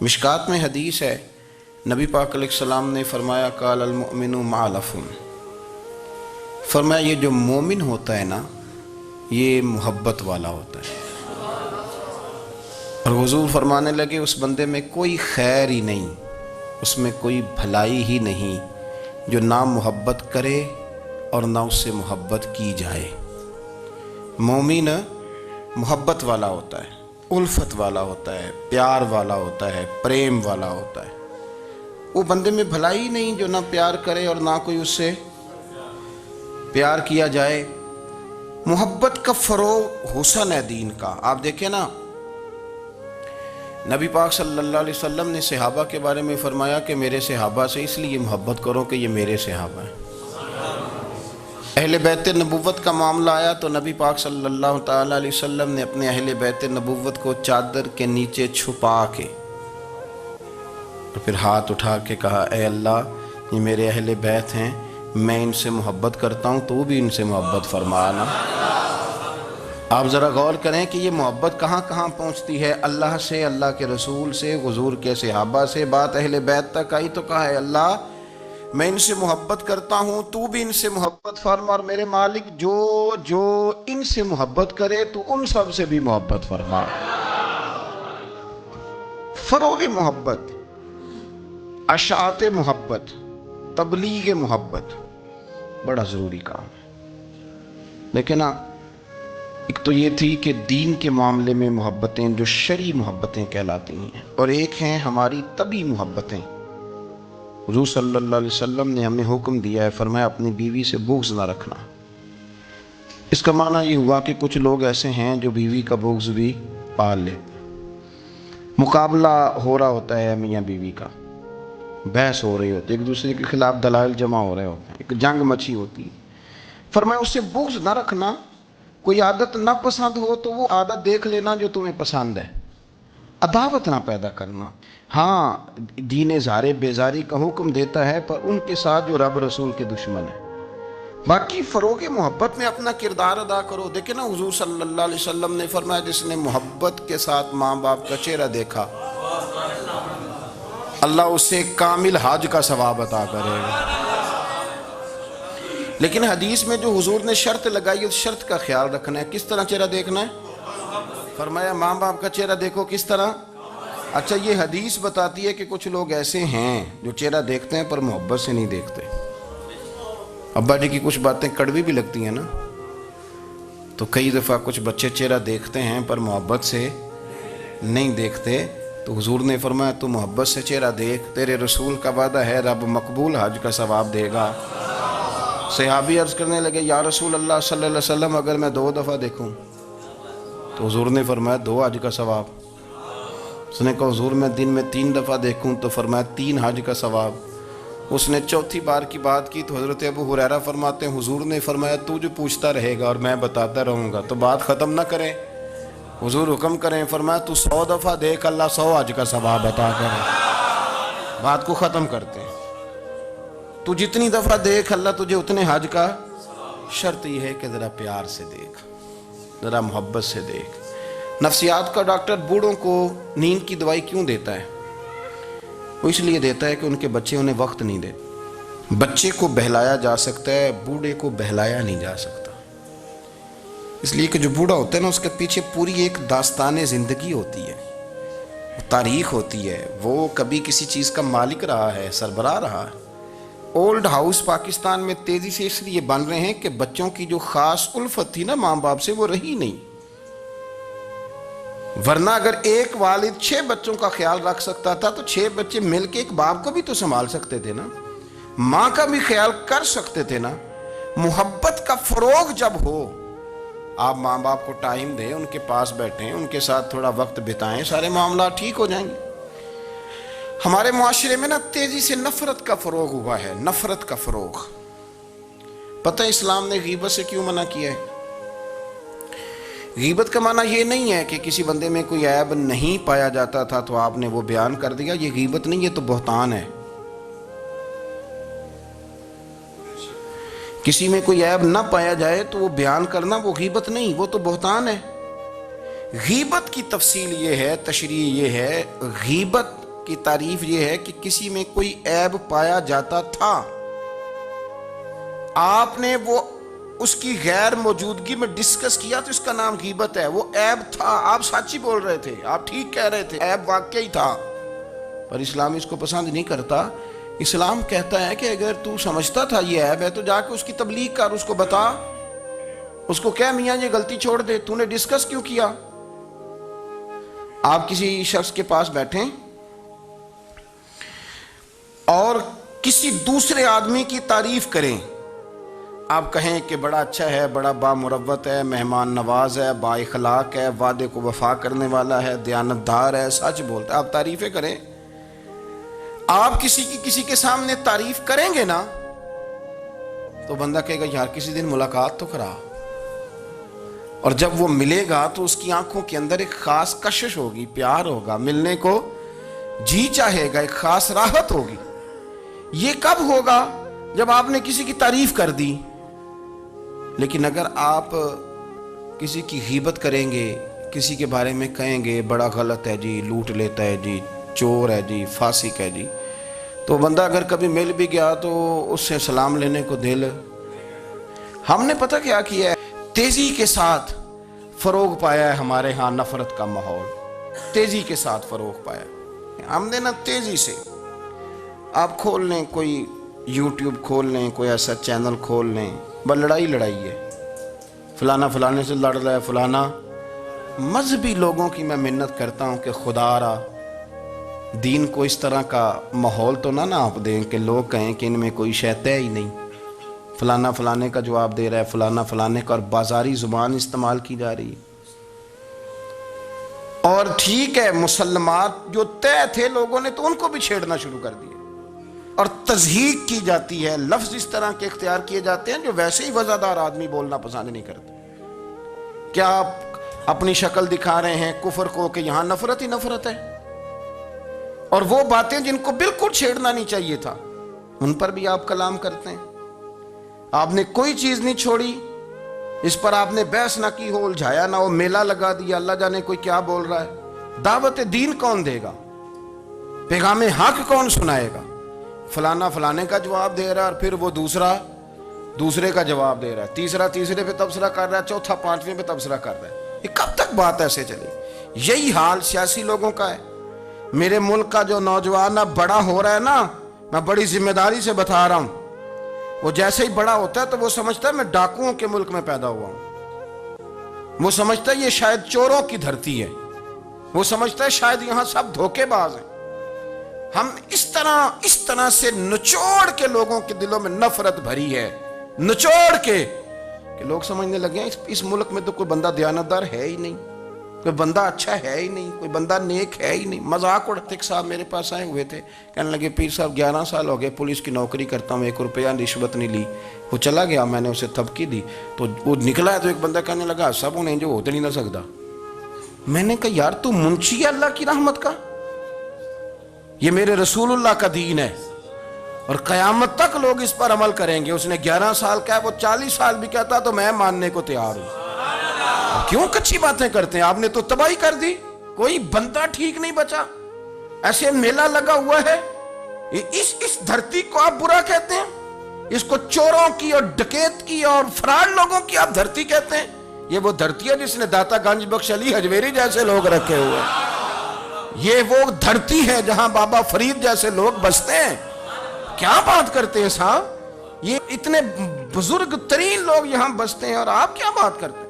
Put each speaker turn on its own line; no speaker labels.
مشکات میں حدیث ہے، نبی پاک علیہ السلام نے فرمایا قال المؤمن مع لفظ، فرمایا یہ جو مومن ہوتا ہے نا یہ محبت والا ہوتا ہے۔ اور حضور فرمانے لگے اس بندے میں کوئی خیر ہی نہیں، اس میں کوئی بھلائی ہی نہیں جو نہ محبت کرے اور نہ اس سے محبت کی جائے۔ مومن محبت والا ہوتا ہے، الفت والا ہوتا ہے، پیار والا ہوتا ہے، پریم والا ہوتا ہے۔ وہ بندے میں بھلائی ہی نہیں جو نہ پیار کرے اور نہ کوئی اس سے پیار کیا جائے۔ محبت کا فروغ حسن ہے دین کا۔ آپ دیکھیں نا، نبی پاک صلی اللہ علیہ وسلم نے صحابہ کے بارے میں فرمایا کہ میرے صحابہ سے اس لیے محبت کرو کہ یہ میرے صحابہ ہیں۔ اہل بیت نبوت کا معاملہ آیا تو نبی پاک صلی اللہ تعالیٰ علیہ وسلم نے اپنے اہل بیت نبوت کو چادر کے نیچے چھپا کے اور پھر ہاتھ اٹھا کے کہا، اے اللہ یہ میرے اہل بیت ہیں، میں ان سے محبت کرتا ہوں، تو بھی ان سے محبت فرمانا۔ آپ ذرا غور کریں کہ یہ محبت کہاں کہاں پہنچتی ہے، اللہ سے، اللہ کے رسول سے، حضور کے صحابہ سے، بات اہل بیت تک آئی تو کہا، اے اللہ میں ان سے محبت کرتا ہوں، تو بھی ان سے محبت فرما، اور میرے مالک جو ان سے محبت کرے تو ان سب سے بھی محبت فرما۔ فروغ محبت، اشاعت محبت، تبلیغ محبت بڑا ضروری کام ہے۔ لیکن ایک تو یہ تھی کہ دین کے معاملے میں محبتیں جو شرعی محبتیں کہلاتی ہیں، اور ایک ہیں ہماری طبعی محبتیں۔ حضور صلی اللہ علیہ وسلم نے ہمیں حکم دیا ہے، فرمایا اپنی بیوی سے بغض نہ رکھنا۔ اس کا معنی یہ ہوا کہ کچھ لوگ ایسے ہیں جو بیوی کا بغض بھی پال لے۔ مقابلہ ہو رہا ہوتا ہے میاں بیوی کا، بحث ہو رہی ہوتی ہے، ایک دوسرے کے خلاف دلائل جمع ہو رہے ہوتے ہیں، ایک جنگ مچی ہوتی ہے۔ فرمایا اس سے بغض نہ رکھنا، کوئی عادت نہ پسند ہو تو وہ عادت دیکھ لینا جو تمہیں پسند ہے، عداوت نہ پیدا کرنا۔ ہاں دین زارے بیزاری کا حکم دیتا ہے، پر ان کے ساتھ جو رب رسول کے دشمن ہے۔ باقی فروغ محبت میں اپنا کردار ادا کرو۔ دیکھیں نا حضور صلی اللہ علیہ وسلم نے فرمایا جس نے محبت کے ساتھ ماں باپ کا چہرہ دیکھا، اللہ اسے کامل حج کا ثواب عطا کرے گا۔ لیکن حدیث میں جو حضور نے شرط لگائی، اس شرط کا خیال رکھنا ہے۔ کس طرح چہرہ دیکھنا ہے؟ فرمایا ماں باپ کا چہرہ دیکھو کس طرح۔ اچھا یہ حدیث بتاتی ہے کہ کچھ لوگ ایسے ہیں جو چہرہ دیکھتے ہیں پر محبت سے نہیں دیکھتے۔ ابا جی کی کچھ باتیں کڑوی بھی لگتی ہیں نا، تو کئی دفعہ کچھ بچے چہرہ دیکھتے ہیں پر محبت سے نہیں دیکھتے، تو حضور نے فرمایا تو محبت سے چہرہ دیکھ، تیرے رسول کا وعدہ ہے رب مقبول حج کا ثواب دے گا۔ صحابی عرض کرنے لگے، یا رسول اللہ صلی اللہ علیہ وسلم اگر میں 2 دفعہ دیکھوں؟ تو حضور نے فرمایا 2 حج کا ثواب۔ اس نے کہا حضور میں دن میں 3 دفعہ دیکھوں؟ تو فرمایا 3 حج کا ثواب۔ اس نے چوتھی بار کی بات کی تو حضرت ابو ہریرہ فرماتے ہیں حضور نے فرمایا تو جو پوچھتا رہے گا اور میں بتاتا رہوں گا تو بات ختم نہ کریں۔ حضور حکم کریں، فرمایا تو 100 دفعہ دیکھ، اللہ 100 حج کا ثواب عطا کرے۔ بات کو ختم کرتے ہیں۔ تو جتنی دفعہ دیکھ اللہ تجھے اتنے حج کا، شرط یہ ہے کہ ذرا پیار سے دیکھ، ذرا محبت سے دیکھ۔ نفسیات کا ڈاکٹر بوڑھوں کو نیند کی دوائی کیوں دیتا ہے؟ وہ اس لیے دیتا ہے کہ ان کے بچے انہیں وقت نہیں دیتے۔ بچے کو بہلایا جا سکتا ہے، بوڑھے کو بہلایا نہیں جا سکتا، اس لیے کہ جو بوڑھا ہوتا ہے نا اس کے پیچھے پوری ایک داستان زندگی ہوتی ہے، تاریخ ہوتی ہے، وہ کبھی کسی چیز کا مالک رہا ہے، سربراہ رہا ہے۔ اولڈ ہاؤس پاکستان میں تیزی سے اس لیے بن رہے ہیں کہ بچوں کی جو خاص الفت تھی نا ماں باپ سے وہ رہی نہیں۔ ورنہ اگر ایک والد 6 بچوں کا خیال رکھ سکتا تھا تو 6 بچے مل کے ایک باپ کو بھی تو سنبھال سکتے تھے نا، ماں کا بھی خیال کر سکتے تھے نا۔ محبت کا فروغ جب ہو، آپ ماں باپ کو ٹائم دیں، ان کے پاس بیٹھیں، ان کے ساتھ تھوڑا وقت بتائیں، سارے معاملات ٹھیک ہو جائیں گے۔ ہمارے معاشرے میں نا تیزی سے نفرت کا فروغ ہوا ہے، نفرت کا فروغ۔ پتہ اسلام نے غیبت سے کیوں منع کیا ہے؟ غیبت کا معنی یہ نہیں ہے کہ کسی بندے میں کوئی عیب نہیں پایا جاتا تھا تو آپ نے وہ بیان کر دیا، یہ غیبت نہیں، یہ تو بہتان ہے۔ کسی میں کوئی عیب نہ پایا جائے تو وہ بیان کرنا وہ غیبت نہیں، وہ تو بہتان ہے۔ غیبت کی تفصیل یہ ہے، تشریح یہ ہے، غیبت کی تعریف یہ ہے کہ کسی میں کوئی عیب پایا جاتا تھا، آپ نے وہ اس کی غیر موجودگی میں ڈسکس کیا تو اس کا نام غیبت ہے۔ وہ عیب تھا، آپ سچ ہی بول رہے تھے، آپ ٹھیک کہہ رہے تھے، عیب واقعی تھا، پر اسلام اس کو پسند نہیں کرتا۔ اسلام کہتا ہے کہ اگر تو سمجھتا تھا یہ عیب ہے تو جا کے اس کی تبلیغ کر، اس کو بتا، اس کو کہہ میاں یہ غلطی چھوڑ دے، تو نے ڈسکس کیوں کیا؟ آپ کسی شخص کے پاس بیٹھیں اور کسی دوسرے آدمی کی تعریف کریں، آپ کہیں کہ بڑا اچھا ہے، بڑا بامروت ہے، مہمان نواز ہے، با اخلاق ہے، وعدے کو وفا کرنے والا ہے، دیانتدار ہے، سچ بولتا ہے، آپ تعریفیں کریں۔ آپ کسی کے سامنے تعریف کریں گے نا تو بندہ کہے گا یار کسی دن ملاقات تو کرا، اور جب وہ ملے گا تو اس کی آنکھوں کے اندر ایک خاص کشش ہوگی، پیار ہوگا، ملنے کو جی چاہے گا، ایک خاص راحت ہوگی۔ یہ کب ہوگا؟ جب آپ نے کسی کی تعریف کر دی۔ لیکن اگر آپ کسی کی غیبت کریں گے، کسی کے بارے میں کہیں گے بڑا غلط ہے جی، لوٹ لیتا ہے جی، چور ہے جی، فاسق ہے جی، تو بندہ اگر کبھی مل بھی گیا تو اس سے سلام لینے کو دل۔ ہم نے پتہ کیا کیا ہے؟ تیزی کے ساتھ فروغ پایا ہے ہمارے ہاں نفرت کا ماحول، تیزی کے ساتھ فروغ پایا ہم نے نا، تیزی سے۔ آپ کھول لیں، کوئی یوٹیوب کھول لیں، کوئی ایسا چینل کھول لیں، بس لڑائی ہے، فلانا فلانے سے لڑ رہا ہے، فلانا۔ مذہبی لوگوں کی میں منت کرتا ہوں کہ خدا را دین کو اس طرح کا ماحول تو نہ آپ دیں کہ لوگ کہیں کہ ان میں کوئی شے ہے ہی نہیں، فلانا فلانے کا جواب دے رہا ہے، فلانا فلانے کا، اور بازاری زبان استعمال کی جا رہی ہے۔ اور ٹھیک ہے، مسلمات جو طے تھے لوگوں نے تو ان کو بھی چھیڑنا شروع کر دیا، اور تضحیق کی جاتی ہے، لفظ اس طرح کے اختیار کیے جاتے ہیں جو ویسے ہی وزادار آدمی بولنا پسند نہیں کرتے۔ کیا آپ اپنی شکل دکھا رہے ہیں کفر کو کہ یہاں نفرت ہی نفرت ہے، اور وہ باتیں جن کو بالکل چھیڑنا نہیں چاہیے تھا ان پر بھی آپ کلام کرتے ہیں۔ آپ نے کوئی چیز نہیں چھوڑی، اس پر آپ نے بحث نہ کی ہو، الجھایا نہ ہو، میلہ لگا دیا، اللہ جانے کوئی کیا بول رہا ہے۔ دعوت دین کون دے گا؟ پیغام حق کون سنائے گا؟ فلانا فلانے کا جواب دے رہا ہے، اور پھر وہ دوسرے کا جواب دے رہا ہے، تیسرا تیسرے پہ تبصرہ کر رہا ہے، چوتھا پانچویں پہ تبصرہ کر رہا ہے۔ یہ کب تک بات ایسے چلے؟ یہی حال سیاسی لوگوں کا ہے۔ میرے ملک کا جو نوجوان اب بڑا ہو رہا ہے نا، میں بڑی ذمہ داری سے بتا رہا ہوں، وہ جیسے ہی بڑا ہوتا ہے تو وہ سمجھتا ہے میں ڈاکوؤں کے ملک میں پیدا ہوا ہوں، وہ سمجھتا ہے یہ شاید چوروں کی دھرتی ہے، وہ سمجھتا ہے شاید یہاں سب دھوکے باز ہیں۔ ہم اس طرح سے نچوڑ کے لوگوں کے دلوں میں نفرت بھری ہے، نچوڑ کے کہ لوگ سمجھنے لگے ہیں اس ملک میں تو کوئی بندہ دیانتدار ہے ہی نہیں، کوئی بندہ اچھا ہے ہی نہیں، کوئی بندہ نیک ہے ہی نہیں۔ مذاق اڑاتے ایک صاحب میرے پاس آئے ہوئے تھے، کہنے لگے پیر صاحب 11 سال ہو گئے پولیس کی نوکری کرتا ہوں، 1 روپیہ رشوت نہیں لی۔ وہ چلا گیا، میں نے اسے تھپکی دی تو وہ نکلا ہے، تو ایک بندہ کہنے لگا سب انہیں جو ہوتے نہیں نہ سکتا۔ میں نے کہا یار تو منشی ہے اللہ کی رحمت کا، یہ میرے رسول اللہ کا دین ہے، اور قیامت تک لوگ اس پر عمل کریں گے۔ اس نے 11 سال کہا، وہ 40 سال بھی کہتا تو میں ماننے کو تیار ہوں۔ کیوں کچھی باتیں کرتے ہیں؟ آپ نے تو تباہی کر دی، کوئی بندہ ٹھیک نہیں بچا، ایسے میلہ لگا ہوا ہے۔ اس دھرتی کو آپ برا کہتے ہیں، اس کو چوروں کی اور ڈکیت کی اور فراڈ لوگوں کی آپ دھرتی کہتے ہیں؟ یہ وہ دھرتی ہے جس نے داتا گنج بخش علی حجویری جیسے لوگ رکھے ہوئے ہیں، یہ وہ دھرتی ہے جہاں بابا فرید جیسے لوگ بستے ہیں۔ کیا بات کرتے ہیں صاحب؟ یہ اتنے بزرگ ترین لوگ یہاں بستے ہیں اور آپ کیا بات کرتے ہیں؟